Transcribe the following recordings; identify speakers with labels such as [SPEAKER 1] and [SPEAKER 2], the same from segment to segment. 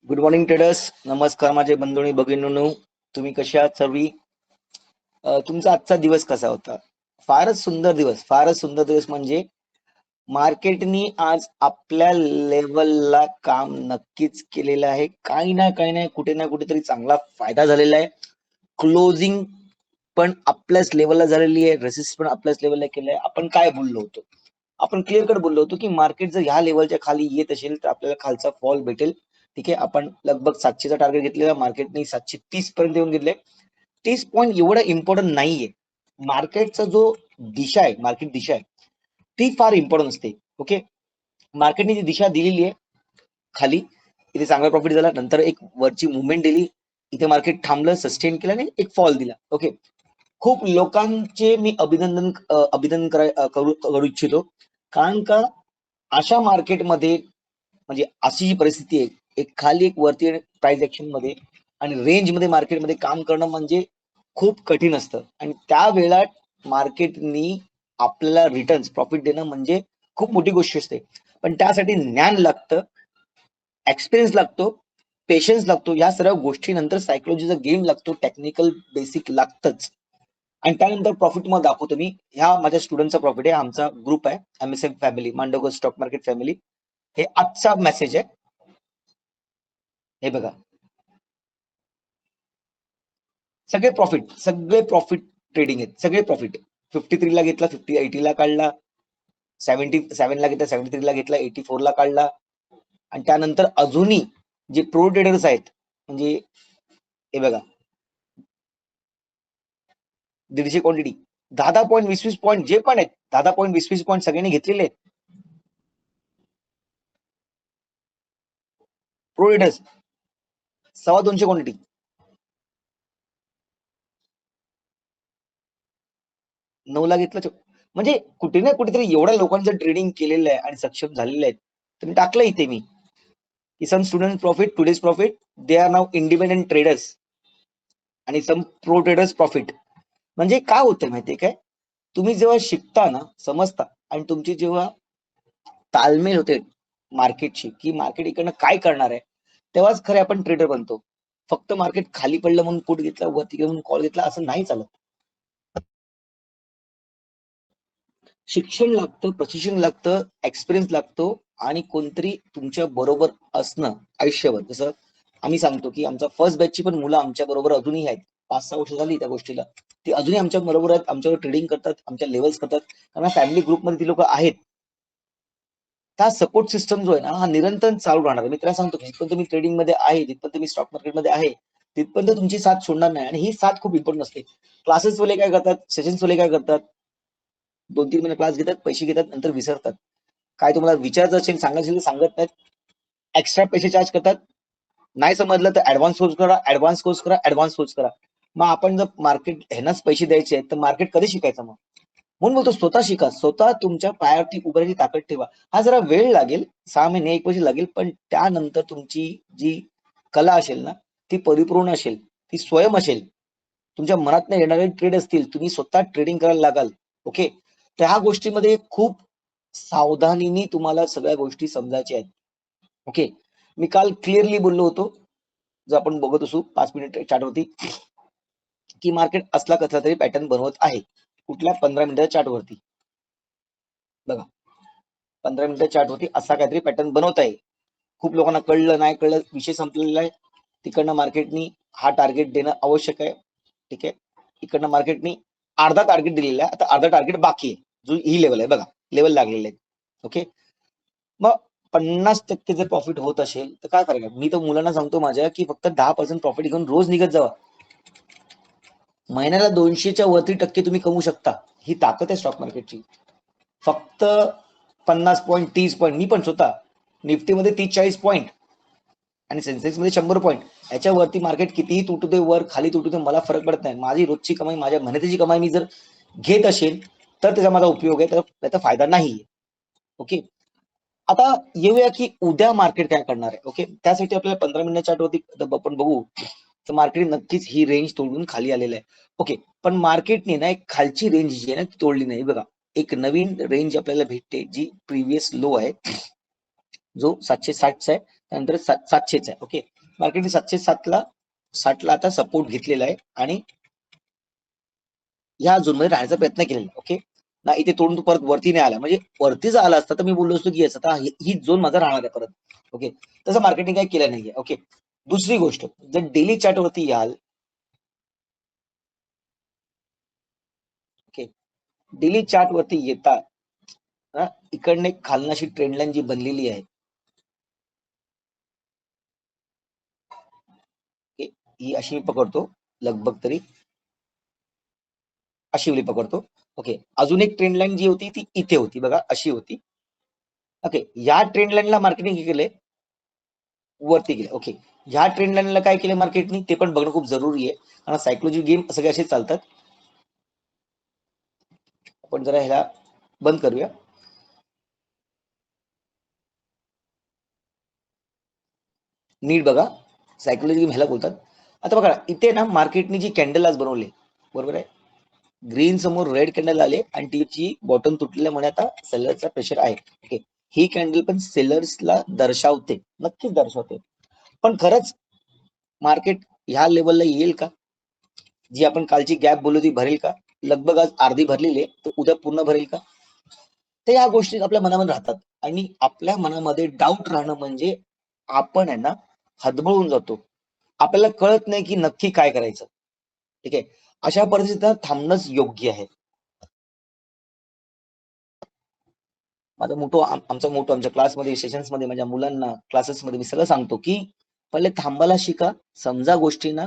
[SPEAKER 1] Good morning traders. नमस्कार माझे बंधू आणि भगिनींनो, तुम्ही कशा आहात सर्वी? तुमचा आजचा दिवस कसा होता? फारच सुंदर दिवस म्हणजे मार्केटनी आज आपल्या लेवलला काम नक्कीच केलेलं आहे. काही ना कुठे ना कुठेतरी चांगला फायदा झालेला आहे. क्लोजिंग पण आपल्याच लेवलला झालेली आहे, रेसिस्ट पण आपल्याच लेवलला केलंय. आपण काय बोललो होतो? आपण क्लिअर कट बोललो होतो की मार्केट जर ह्या लेवलच्या खाली येत असेल तर आपल्याला खालचा फॉल भेटेल. ठीक आहे, आपण लगभग 700चा टार्गेट घेतलेला, मार्केटने 730 पर्यंत येऊन घेतले. 30 पॉईंट एवढं इम्पॉर्टंट नाहीये. मार्केटचा जो दिशा आहे, मार्केट दिशा आहे ती फार इम्पॉर्टंट असते. ओके, मार्केटने जी दिशा दिलेली आहे खाली, इथे चांगला प्रॉफिट झाला, नंतर एक वरची मुवमेंट दिली, इथे मार्केट थांबलं, सस्टेन केलं आणि एक फॉल दिला. ओके, खूप लोकांचे मी अभिनंदन करू इच्छितो, कारण का अशा मार्केटमध्ये म्हणजे अशी जी परिस्थिती आहे, एक खाली एक वरती प्राइस ऍक्शन मध्ये आणि रेंज मध्ये मार्केटमध्ये काम करणं म्हणजे खूप कठीण असतं. आणि त्या वेळात मार्केटनी आपल्याला रिटर्न्स प्रॉफिट देणं म्हणजे खूप मोठी गोष्ट असते. पण त्यासाठी ज्ञान लागतं, एक्सपिरियन्स लागतो, पेशन्स लागतो. या सर्व गोष्टीनंतर सायकोलॉजीचा गेम लागतो, टेक्निकल बेसिक लागतच. आणि त्यानंतर प्रॉफिट तुम्हाला दाखवतो मी. ह्या माझ्या स्टुडंटचा प्रॉफिट आहे, आमचा ग्रुप आहे MSM family, Mandavgad stock market family. हे आजचा मेसेज आहे. हे बघा, सगळे प्रॉफिट ट्रेडिंग आहेत, सगळे प्रॉफिट. 53 ला घेतला, 80 ला काढला, 77 ला घेतला, 73 ला घेतला, 84 ला काढला. आणि त्यानंतर अजूनही जे प्रो ट्रेडर्स आहेत, म्हणजे हे बघा 150 क्वांटिटी, 10 पॉईंट 20 पॉईंट जे पण आहेत, 10 पॉईंट 20 पॉईंट सगळ्यांनी घेतलेले आहेत. प्रो ट्रेडर्स 250 क्वांटिटी, नऊला घेतलं. म्हणजे कुठे ना कुठेतरी एवढ्या लोकांचं ट्रेडिंग केलेलं आहे आणि सक्षम झालेले आहेत. तर मी टाकलं इथे मी की some student profit, today's profit, they are now independent traders आणि सम प्रो ट्रेडर्स प्रॉफिट. म्हणजे काय होतं माहितीये काय, तुम्ही जेव्हा शिकता ना, समजता, आणि तुमची जेव्हा ताळमेळ होते मार्केटची की मार्केट इकडनं काय करणार आहे, तेव्हाच खरे आपण ट्रेडर बनतो. फक्त मार्केट खाली पडलं म्हणून पुट घेतला, वरती घेऊन कॉल घेतला असं नाही चालत. शिक्षण लागतं, प्रशिक्षण लागतं, एक्सपिरियन्स लागतो आणि कोणतरी तुमच्या बरोबर असणं आयुष्यभर. जसं आम्ही सांगतो की आमचा फर्स्ट बॅचची पण मुलं आमच्या बरोबर अजूनही आहेत. 5-6 वर्ष झाली त्या गोष्टीला, ती अजूनही आमच्या बरोबर आहेत, आमच्यावर ट्रेडिंग करतात, आमच्या लेवल्स करतात, कारण फॅमिली ग्रुपमध्ये ती लोक आहेत. त्या सपोर्ट सिस्टम जो आहे ना, हा निरंतर चालू राहणार. मी त्याला सांगतो, जिथपर्यंत तुम्ही ट्रेडिंग मध्ये आहे, जिथपर्यंत तुम्ही स्टॉक मार्केटमध्ये आहे, तिथपर्यंत तुमची साथ सोडणार नाही. आणि ही साथ खूप इम्पॉर्टंट असते. क्लासेस वाले काय करतात, सेशन्स वाले काय करतात, 2-3 महिने क्लास घेतात, पैसे घेतात, नंतर विसरतात. काय तुम्हाला विचारायचं असेल, सांगायचं असेल सांगत नाहीत, एक्स्ट्रा पैसे चार्ज करतात. नाही समजलं तर ऍडव्हान्स कोर्स करा, ऍडव्हान्स कोर्स करा, ऍडव्हान्स कोर्स करा. मग आपण जर मार्केट ह्यांनाच पैसे द्यायचे आहेत तर मार्केट कधी शिकायचं मग? म्हणून बोलतो स्वतः शिका, स्वतः तुमच्या पायावरती उभारायची ताकद ठेवा. हा जरा वेळ लागेल, 6 महिने 1 वर्ष लागेल, पण त्यानंतर तुमची जी कला असेल ना, ती परिपूर्ण असेल, ती स्वयं असेल. तुमच्या मनात नाही येणारे ट्रेड असतील, तुम्ही स्वतः ट्रेडिंग करायला लागाल. ओके, तर ह्या गोष्टीमध्ये खूप सावधानीने तुम्हाला सगळ्या गोष्टी समजायच्या आहेत. ओके, मी काल क्लिअरली बोललो होतो, जर आपण बघत असू 5 मिनिट चार्टवरती, की मार्केट असला कसला तरी पॅटर्न बनवत आहे. कुठल्या 15 मिनिटाच्या चार्टवरती बघा, 15 मिनिटाच्या चार्टवरती असा काहीतरी पॅटर्न बनवत आहे. खूप लोकांना कळलं नाही कळलं, विषय संपलेला आहे. तिकडनं मार्केटनी हा टार्गेट देणं आवश्यक आहे. ठीक आहे, इकडनं मार्केटनी अर्धा टार्गेट दिलेला आहे, आता अर्धा टार्गेट बाकी आहे, जो ही लेवल आहे बघा, लेवल लागलेले आहेत. ओके, मग 50% जर प्रॉफिट होत असेल तर काय करायचं? मी तर मुलांना सांगतो माझ्या की फक्त 10% प्रॉफिट घेऊन रोज निघत जावा. महिन्याला 200च्या वरती टक्के तुम्ही कमवू शकता. ही ताकद आहे स्टॉक मार्केटची. फक्त 50 पॉईंट 30 पॉईंट, मी पण स्वतः निफ्टीमध्ये 30-40 पॉईंट आणि सेन्सेक्स मध्ये 100 पॉईंट, याच्यावरती मार्केट कितीही तुटू दे, वर खाली तुटू दे, मला फरक पडत नाही. माझी रोजची कमाई, माझ्या मेहनतीची कमाई मी जर घेत असेल तर त्याचा माझा उपयोग आहे, तर त्याचा फायदा नाही. ओके, आता येऊया की उद्या मार्केट काय करणार आहे. ओके, त्यासाठी आपल्याला 15 मिनिटाच्या चार्टवरती आपण बघू तर मार्केट नक्कीच ही रेंज तोडून खाली आलेलं आहे. ओके, पण मार्केटने ना एक खालची रेंज जी आहे ना ती तोडली नाही. बघा, एक नवीन रेंज आपल्याला भेटते जी प्रिव्हियस लो आहे, जो 760 चा आहे, त्यानंतर 700 चा आहे. ओके, मार्केटने 760ला आता सपोर्ट घेतलेला आहे आणि ह्या झोन मध्ये राहण्याचा प्रयत्न केलेला. ओके ना, इथे तोडून तो परत वरती नाही आला, म्हणजे वरती जर आला असता तर मी बोललो असतो की येस आता ही झोन माझा राहणार आहे परत. ओके, तसं मार्केटिंग काही केलं नाहीये. ओके, दुसरी गोष्ट, जर डेली चार्ट वरती याल, ओके, डेली चार्ट वरती येता इकडने खालनं अशी ट्रेंड लाईन जी बनलेली आहे, ही अशी मी पकडतो लगभग तरी अशी वेळी पकडतो. ओके, अजून एक ट्रेंड लाईन जी होती ती इथे होती बघा, अशी होती. ओके, या ट्रेंड लाईनला मार्केटिंग केले वरती गेले. ओके, ह्या ट्रेंड लाईनला काय केलं मार्केटनी ते पण बघणं खूप जरुरी आहे, कारण सायकोलॉजी गेम सगळे असे चालतात. आपण जरा ह्याला बंद करूया. नीट बघा, सायकोलॉजी गेम ह्याला बोलतात. आता बघा इथे ना मार्केटनी जी कॅन्डल आज बनवली, बरोबर आहे, ग्रीन समोर रेड कॅन्डल आले आणि टीची बॉटम तुटल्यामुळे आता सेलरचा प्रेशर आहे. ओके, ही कॅन्डल पण सेलर्सला दर्शवते, नक्कीच दर्शवते. पण खरंच मार्केट ह्या लेवलला येईल का? जी आपण कालची गॅप बोलू ती भरेल का? लगभग आज अर्धी भरलेली आहे, तर उद्या पूर्ण भरेल का? तर या गोष्टी आपल्या मनामध्ये राहतात आणि आपल्या मनामध्ये डाऊट राहणं म्हणजे आपण आहे ना हतबळून जातो. आपल्याला कळत नाही की नक्की काय करायचं. ठीक आहे, अशा परिस्थितीत थांबणंच योग्य आहे. माझा मोठो आमचा मोठो आमच्या क्लासमध्ये सेशन्समध्ये माझ्या मुलांना क्लासेसमध्ये मी सगळं सांगतो की पहिले थांबायला शिका, समजा गोष्टींना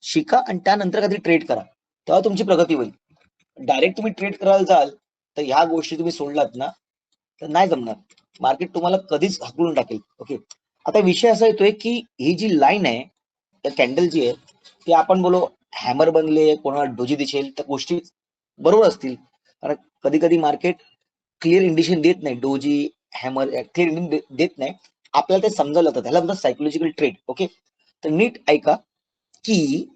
[SPEAKER 1] शिका आणि त्यानंतर काहीतरी ट्रेड करा, तेव्हा तुमची प्रगती होईल. डायरेक्ट तुम्ही ट्रेड करायला जाल तर ह्या गोष्टी तुम्ही सोडलात ना तर नाही जमणार. मार्केट तुम्हाला कधीच हकलून टाकेल. ओके, आता विषय असा येतोय की ही जी लाईन आहे त्या कॅन्डल जी आहे ती आपण बोलो हॅमर बनले, कोणाला डोजी दिसेल त्या गोष्टी बरोबर असतील, कारण कधी कधी मार्केट क्लिअर इंडिकेशन देत नाही, डोजी हॅमर क्लिअर इंडिकेशन देत नाही, आपल्याला ते समजावलं जातं, त्याला म्हणतात सायकोलॉजिकल ट्रेड. ओके, तर नीट ऐका की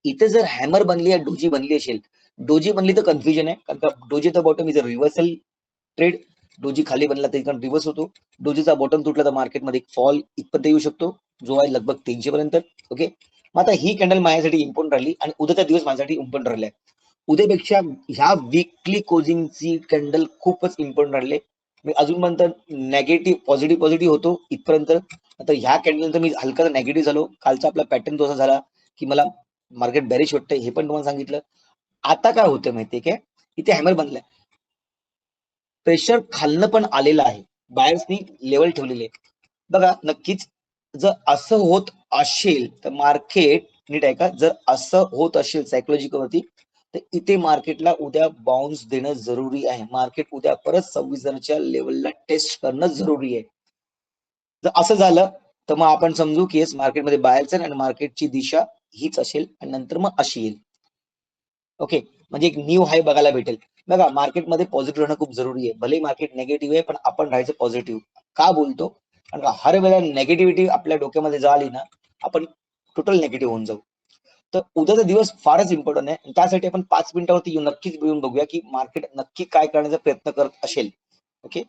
[SPEAKER 1] इथे जर हॅमर बनली या डोजी बनली असेल, डोजी बनली तर कन्फ्युजन आहे, कारण का डोजी तर bottom is a reversal trade, doji खाली बनला तर इकडे रिव्हर्स होतो, डोजीचा बॉटम तुटला तर मार्केटमध्ये एक फॉल इथपर्यंत येऊ शकतो, जो आहे लगभग 300 पर्यंत. ओके, मग आता ही कॅन्डल माझ्यासाठी इम्पॉर्टंट राहिली आणि उद्याचा दिवस माझ्यासाठी इम्पॉर्टंट राहिलाय. उद्यापेक्षा ह्या वीकली क्लोजिंगची कॅन्डल खूपच इम्पॉर्टंट राहिले. मी अजून म्हणतो नेगेटिव्ह पॉझिटिव्ह पॉझिटिव्ह होतो इथपर्यंत. आता ह्या कॅन्डल तर मी हलका नेगेटिव्ह झालो. कालचा आपला पॅटर्न तो असा झाला की मला मार्केट बॅरिश वाटतंय, हे पण तुम्हाला सांगितलं. आता काय होतं माहितीये काय, इथे हॅमर बनलाय, प्रेशर खालनं पण आलेलं आहे, बायर्सनी लेवल ठेवलेले आहे. बघा नक्कीच जर असं होत असेल तर मार्केट नीट आहे का, जर असं होत असेल सायकोलॉजिकल तर इथे मार्केटला उद्या बाउन्स देणं जरुरी आहे. मार्केट उद्या परत 26,000च्या लेवलला टेस्ट करणं जरुरी आहे. जर असं झालं तर मग आपण समजू की येस मार्केटमध्ये बाहेरचं आणि मार्केटची दिशा हीच असेल आणि नंतर मग अशी येईल. ओके, म्हणजे एक न्यू हाय बघायला भेटेल. बघा मार्केटमध्ये पॉझिटिव्ह राहणं खूप जरुरी आहे. भले मार्केट नेगेटिव्ह आहे पण आपण राहायचं पॉझिटिव्ह. का बोलतो, कारण का हर वेळेला नेगेटिव्हिटी आपल्या डोक्यामध्ये झाली ना आपण टोटल नेगेटिव्ह होऊन जाऊ. तर उद्याचा दिवस फारच इम्पॉर्टंट आहे, त्यासाठी आपण 5 मिनिटावरती नक्कीच येऊन बघूया की मार्केट नक्की काय करण्याचा प्रयत्न करत असेल. ओके,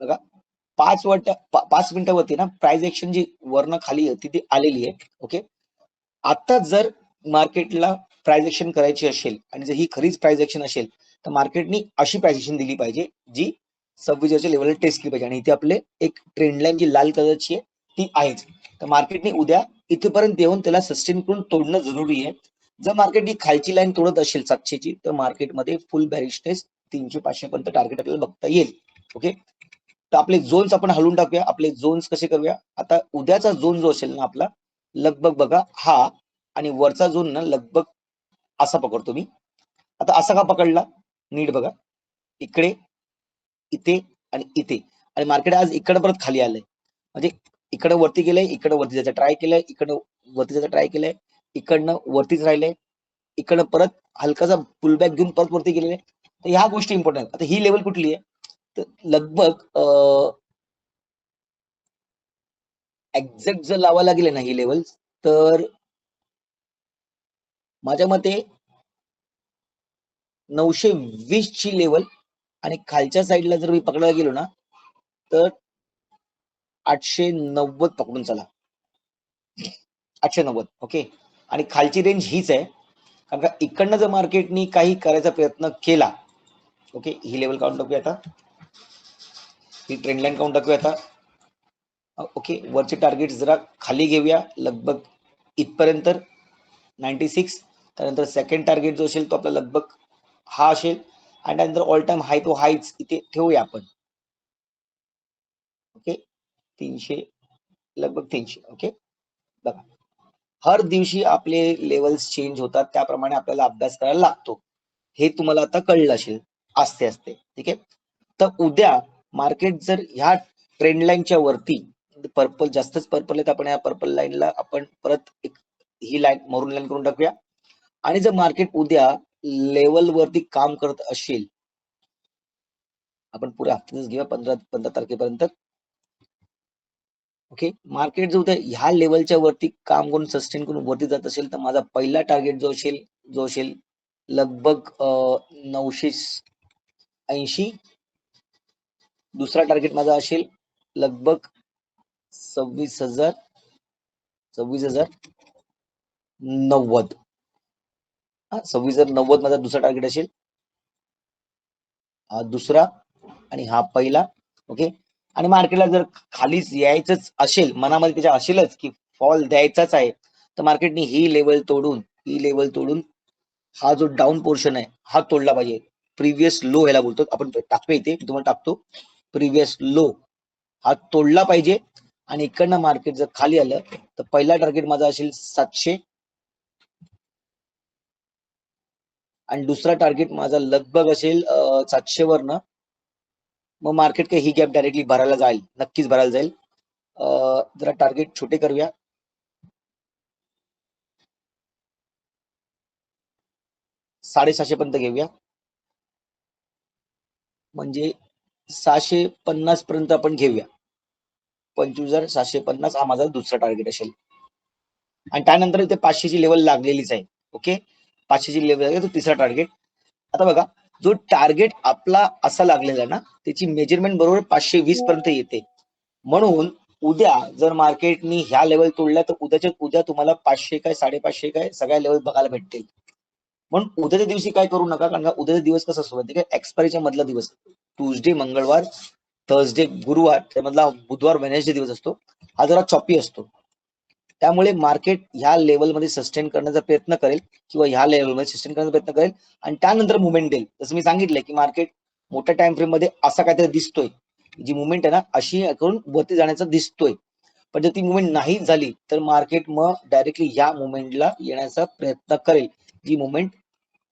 [SPEAKER 1] बघा 5 मिनिटावरती ना प्राइस एक्शन जी वरनं खाली होती ती आलेली आहे. ओके, आता जर मार्केटला प्राइस एक्शन करायची असेल आणि जर ही खरीच प्राइस एक्शन असेल तर मार्केटनी अशी प्राइस एक्शन दिली पाहिजे जी 26,000च्या लेवलला टेस्ट केली पाहिजे आणि इथे आपले एक ट्रेंड लाईन जी लाल कलरची आहे ती आहेच. तर मार्केटने उद्या इथेपर्यंत येऊन त्याला सस्टेन करून तोडणं जरुरी आहे. जर मार्केट ही खालची लाईन तोडत असेल 700ची तर मार्केटमध्ये फुल बॅरिशनेस 300-500 पर्यंत टार्गेट आपल्याला बघता येईल. ओके, तर आपले झोन्स आपण हलवून टाकूया. आपले झोन्स कसे करूया, आता उद्याचा झोन जो असेल ना आपला लगभग बघा हा आणि वरचा झोन ना लगभग असा पकडतो मी. आता असा का पकडला, नीट बघा, इकडे इथे आणि इथे, आणि मार्केट आज इकडे परत खाली आलंय, म्हणजे इकडे वरती गेलंय, इकडे वरती जायचं ट्राय केलंय, इकडं वरती जायचं ट्राय केलंय, इकडनं वरतीच राहिलंय, इकडं परत हलकासा पुलबॅक घेऊन परत वरती गेलेले. तर ह्या गोष्टी इम्पॉर्टंट आहेत. आता ही लेवल कुठली आहे, तर लगभग एक्झॅक्ट जर लावायला गेले ना ही लेवल, तर माझ्या मते 920 ची लेवल आणि खालच्या साईडला जर मी पकडायला गेलो ना तर 890 पकडून चला, 890. ओके. आणि खालची रेंज हीच आहे, कारण का इकडनं जर मार्केटनी काही करायचा प्रयत्न केला, ओके, ही लेवल काढून टाकूया आता, ही ट्रेंड लाईन काढून टाकूया आता. ओके, वरचे टार्गेट जरा खाली घेऊया, लगभग इथपर्यंत 96. त्यानंतर सेकंड टार्गेट जो असेल तो आपला लगभग हा असेल, आणि त्यानंतर ऑल टाइम हाय तो हायच इथे ठेवूया आपण. ओके, 300, लगभग 300. ओके, बघा हर दिवशी आपले लेवल्स चेंज होतात, त्याप्रमाणे आपल्याला अभ्यास करायला लागतो. हे तुम्हाला आता कळलं असेल असते असते. ठीक आहे. तर उद्या मार्केट जर ह्या ट्रेंड लाईनच्या वरती, पर्पल जास्तच पर्पल आहेत, आपण या पर्पल लाईनला आपण परत एक ही लाईन मरून लाईन करून टाकूया. आणि जर मार्केट उद्या लेवल वरती काम करत असेल, आपण पुढे हफ्त्यातच घेऊया 15 तारखेपर्यंत. ओके, मार्केट जो उद्या ह्या लेवलच्या वरती काम करून सस्टेन करून वरती जात असेल तर माझा पहिला टार्गेट जो असेल लगभग 980. दुसरा टार्गेट माझा असेल लगभग 26,090. 26,090 माझा दुसरा टार्गेट असेल, हा दुसरा आणि हा पहिला. ओके, आणि मार्केटला जर खालीच यायचंच असेल, मनामध्ये त्याच्या असेलच की फॉल द्यायचाच आहे, तर मार्केटने ही लेवल तोडून हा जो डाऊन पोर्शन आहे हा तोडला पाहिजे. प्रिव्हियस लो ह्याला बोलतो आपण, टाकतो इथे, तुम्हाला टाकतो, प्रिव्हियस लो हा तोडला पाहिजे. आणि इकडनं मार्केट जर खाली आलं तर पहिला टार्गेट माझा असेल 700, आणि दुसरा टार्गेट माझा लगभग असेल 700 वरनं. मग मार्केट काही ही गॅप डायरेक्टली भरायला जाईल, नक्कीच भरायला जाईल. जरा टार्गेट छोटे करूया, 750 पर्यंत घेऊया, म्हणजे 650 पर्यंत आपण घेऊया. 25,750 हा माझा दुसरा टार्गेट असेल. आणि त्यानंतर इथे 500ची लेवल लागलेलीच आहे. ओके, 500ची लेवल आहे तो तिसरा टार्गेट. आता बघा, जो टार्गेट आपला असा लागलेला ना त्याची मेजरमेंट बरोबर 520 पर्यंत येते. म्हणून उद्या जर मार्केटनी ह्या लेवल तोडल्या तर उद्याच्या उद्या तुम्हाला 500 काय 550 काय सगळ्या लेवल बघायला भेटतील. म्हणून उद्याच्या दिवशी काय करू नका, कारण का उद्याचा दिवस कसा असतो माहिती काय, एक्सपायरीच्या मधला दिवस. ट्यूजडे मंगळवार, थर्सडे गुरुवार, त्यामधला बुधवार वेनेसडे दिवस असतो, हा जरा चॉपी असतो. त्यामुळे मार्केट ह्या लेवलमध्ये सस्टेन करण्याचा प्रयत्न करेल, किंवा ह्या लेवलमध्ये सस्टेन करण्याचा प्रयत्न करेल, आणि त्यानंतर मुवमेंट देईल. जसं मी सांगितलंय की मार्केट मोठ्या टाइम फ्रेम मध्ये असा काहीतरी दिसतोय, जी मुवमेंट आहे ना अशी करून वरती जाण्याचा दिसतोय. पण जर ती मुवमेंट नाही झाली तर मार्केट मग डायरेक्टली या मुवमेंटला येण्याचा प्रयत्न करेल, जी मुवमेंट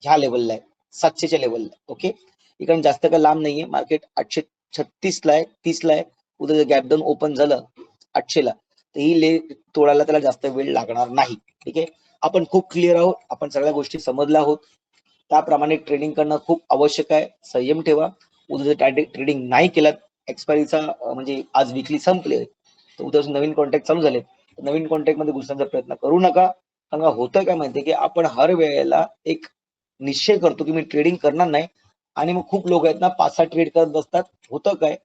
[SPEAKER 1] ह्या लेवलला आहे, 700च्या लेवलला. ओके, इकडे जास्त काही लांब नाहीये, मार्केट 836 ला आहे, 30 ला आहे. उद्या जर गॅप डाऊन ओपन झालं 800 ला तर ही ले तोडायला त्याला जास्त वेळ लागणार नाही. ठीक आहे, आपण खूप क्लिअर आहोत, आपण सगळ्या गोष्टी समजल्या आहोत. त्याप्रमाणे ट्रेडिंग करणं खूप आवश्यक आहे. संयम ठेवा. उद्या जर ट्रेडिंग नाही केलं, एक्सपायरीचा म्हणजे आज विकली संपले तर उद्यापासून नवीन कॉन्टॅक्ट चालू झाले, नवीन कॉन्टॅक्ट मध्ये घुसण्याचा प्रयत्न करू नका. कारण होतं काय माहितीये की आपण हर वेळेला एक निश्चय करतो की मी ट्रेडिंग करणार नाही, आणि मग खूप लोक आहेत ना 5-6 ट्रेड करत बसतात. होतं काय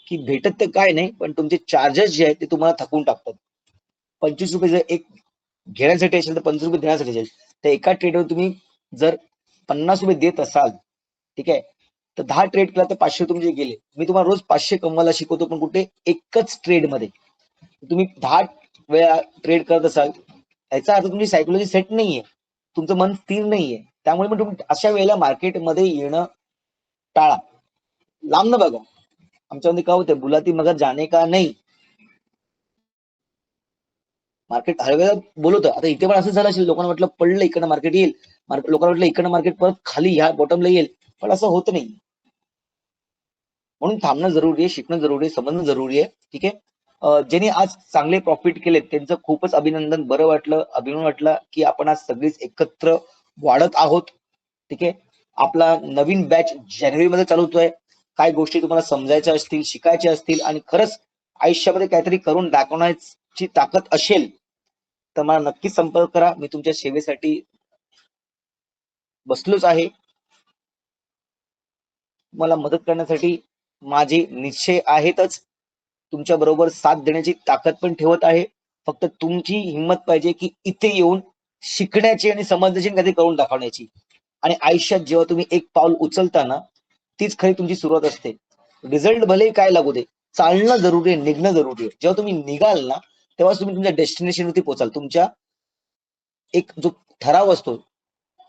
[SPEAKER 1] की भेटत तर काय नाही, पण तुमचे चार्जेस जे आहेत ते तुम्हाला थकवून टाकतात. 25 रुपये जर एक घेण्यासाठी असेल तर 25 रुपये देण्यासाठी असेल, तर एका ट्रेडवर तुम्ही जर 50 रुपये देत असाल, ठीक आहे, तर 10 ट्रेड केला तर 500 तुमचे गेले. मी तुम्हाला रोज 500 कमवायला शिकवतो, पण कुठे, एकच ट्रेड मध्ये. तुम्ही 10 वेळा ट्रेड करत असाल, याचा अर्थ तुमची सायकोलॉजी सेट नाहीये, तुमचं मन स्थिर नाहीये. त्यामुळे मग तुम्ही अशा वेळेला मार्केटमध्ये येणं टाळा, लांब न बघा. आमच्यामध्ये काय होतं, बुलाती मगर जाणे का नाही. मार्केट हर वेळेला बोलवतं. आता इथे पण असं झालं असेल, लोकांना वाटलं पडलं इकडनं मार्केट येईल, लोकांना वाटलं इकडनं मार्केट परत खाली ह्या बॉटमला येईल, पण असं होत नाही. म्हणून थांबणं जरुरी आहे, शिकणं जरुरी आहे, समजणं जरुरी आहे. ठीक आहे, ज्यांनी आज चांगले प्रॉफिट केले त्यांचं खूपच अभिनंदन. बरं वाटलं, अभिमान वाटला की आपण आज सगळीच एकत्र वाढत आहोत. ठीक आहे, आपला नवीन बॅच जानेवारीमध्ये चालू होतोय. काय गोष्टी तुम्हाला समजायच्या असतील, शिकायच्या असतील, आणि खरंच आयुष्यामध्ये काहीतरी करून दाखवण्याची ताकद असेल तर मला नक्कीच संपर्क करा. मी तुमच्या सेवेसाठी बसलोच आहे. तुम्हाला मदत करण्यासाठी माझे निश्चय आहेतच. तुमच्या बरोबर साथ देण्याची ताकद पण ठेवत आहे. फक्त तुमची हिंमत पाहिजे की इथे येऊन शिकण्याची आणि समजण्याची आणि कधी करून दाखवण्याची. आणि आयुष्यात जेव्हा तुम्ही एक पाऊल उचलता ना, तीच खरी तुमची सुरुवात असते. रिझल्ट भलेही काय लागू दे, चालणं जरुरी आहे, निघणं जरुरी आहे. जेव्हा तुम्ही निघाल ना, तेव्हाच तुम्ही तुमच्या डेस्टिनेशनवरती पोहोचाल. तुमच्या एक जो ठराव असतो,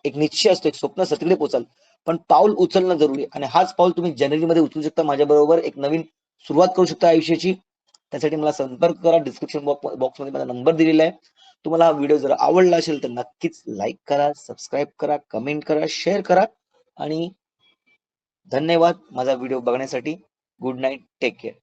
[SPEAKER 1] एक निश्चय असतो, एक स्वप्न असतं, तिकडे पोहोचाल. पण पाऊल उचलणं जरुरी आहे आणि हाच पाऊल तुम्ही जानेवारीमध्ये उचलू शकता. माझ्याबरोबर एक नवीन सुरुवात करू शकता आयुष्याची. त्यासाठी मला संपर्क करा. डिस्क्रिप्शन बॉक्समध्ये माझा नंबर दिलेला आहे. तुम्हाला हा व्हिडिओ जर आवडला असेल तर नक्कीच लाईक करा, सबस्क्राईब करा, कमेंट करा, शेअर करा आणि धन्यवाद माझा व्हिडिओ बघण्यासाठी. Good night, take care.